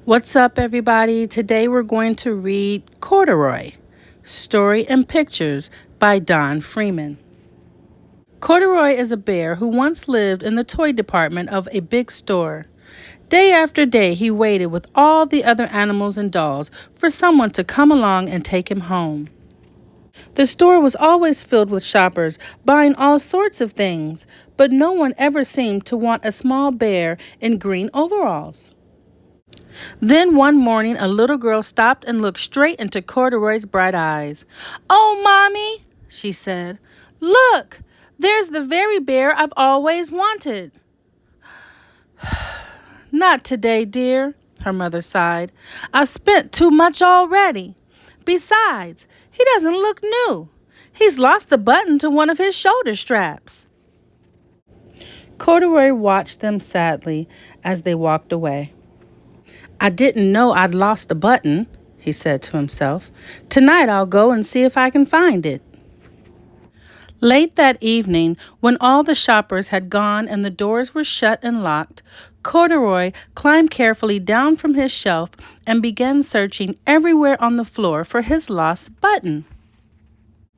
What's up, everybody? Today we're going to read Corduroy, Story and Pictures by Don Freeman. Corduroy is a bear who once lived in the toy department of a big store. Day after day, he waited with all the other animals and dolls for someone to come along and take him home. The store was always filled with shoppers buying all sorts of things, but no one ever seemed to want a small bear in green overalls. Then one morning, a little girl stopped and looked straight into Corduroy's bright eyes. "Oh, Mommy," she said, "look, there's the very bear I've always wanted." "Not today, dear," her mother sighed. "I've spent too much already. Besides, he doesn't look new. He's lost the button to one of his shoulder straps." Corduroy watched them sadly as they walked away. "I didn't know I'd lost a button," he said to himself. "Tonight I'll go and see if I can find it." Late that evening, when all the shoppers had gone and the doors were shut and locked, Corduroy climbed carefully down from his shelf and began searching everywhere on the floor for his lost button.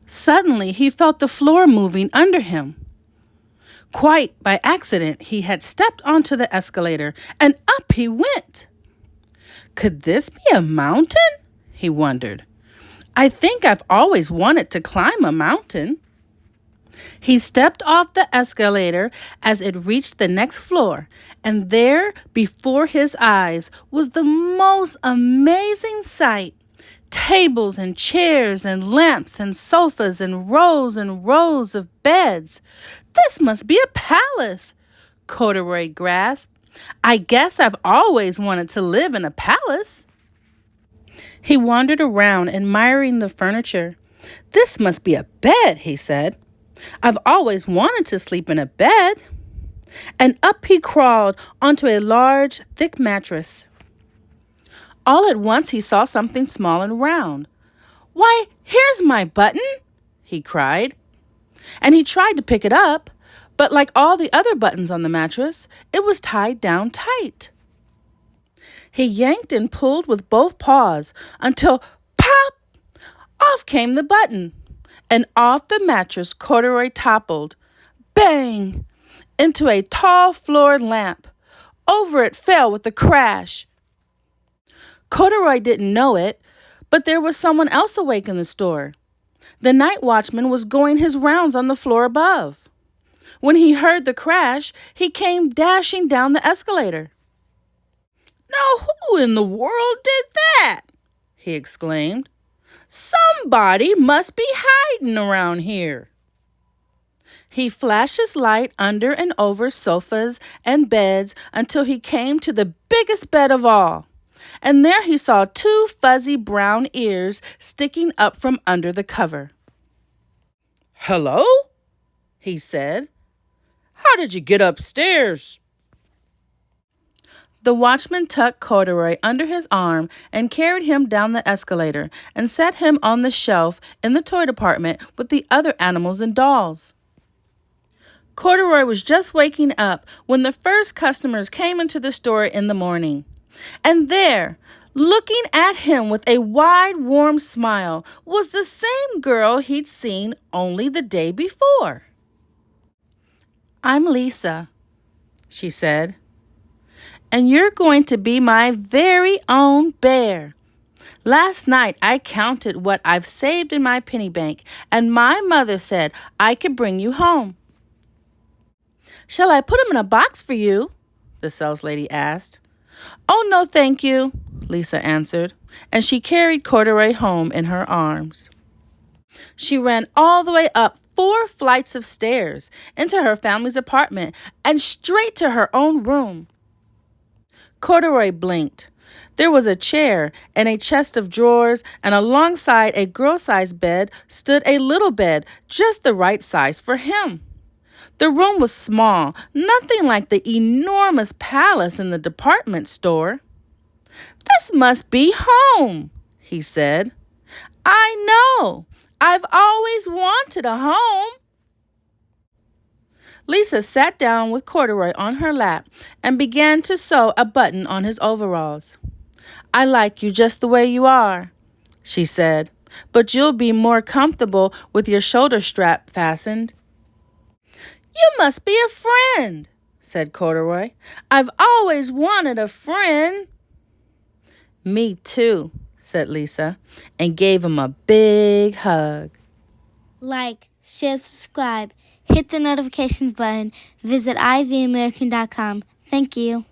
Suddenly, he felt the floor moving under him. Quite by accident, he had stepped onto the escalator, and up he went. Could this be a mountain? He wondered. I think I've always wanted to climb a mountain. He stepped off the escalator as it reached the next floor, and there, before his eyes, was the most amazing sight. Tables and chairs and lamps and sofas and rows of beds. This must be a palace, Corduroy grasped. I guess I've always wanted to live in a palace. He wandered around, admiring the furniture. This must be a bed, he said. I've always wanted to sleep in a bed. And up he crawled onto a large, thick mattress. All at once he saw something small and round. Why, here's my button, he cried. And he tried to pick it up, but like all the other buttons on the mattress, it was tied down tight. He yanked and pulled with both paws until, pop, off came the button. And off the mattress Corduroy toppled, bang, into a tall floored lamp. Over it fell with a crash. Corduroy didn't know it, but there was someone else awake in the store. The night watchman was going his rounds on the floor above. When he heard the crash, he came dashing down the escalator. Now, who in the world did that? He exclaimed. Somebody must be hiding around here. He flashed his light under and over sofas and beds until he came to the biggest bed of all. And there he saw two fuzzy brown ears sticking up from under the cover. Hello? He said. How did you get upstairs? The watchman tucked Corduroy under his arm and carried him down the escalator and set him on the shelf in the toy department with the other animals and dolls. Corduroy was just waking up when the first customers came into the store in the morning. And there, looking at him with a wide, warm smile, was the same girl he'd seen only the day before. I'm Lisa, she said. And you're going to be my very own bear. Last night I counted what I've saved in my penny bank, and my mother said I could bring you home. Shall I put him in a box for you? The saleslady asked. Oh, no, thank you, Lisa answered, and she carried Corduroy home in her arms. She ran all the way up 4 flights of stairs into her family's apartment and straight to her own room. Corduroy blinked. There was a chair and a chest of drawers, and alongside a girl-sized bed stood a little bed just the right size for him. The room was small, nothing like the enormous palace in the department store. This must be home, he said. I know. I've always wanted a home. Lisa sat down with Corduroy on her lap and began to sew a button on his overalls. I like you just the way you are, she said, but you'll be more comfortable with your shoulder strap fastened. You must be a friend, said Corduroy. I've always wanted a friend. Me too, said Lisa, and gave him a big hug. Like, share, subscribe, hit the notifications button, visit ivyamerican.com. Thank you.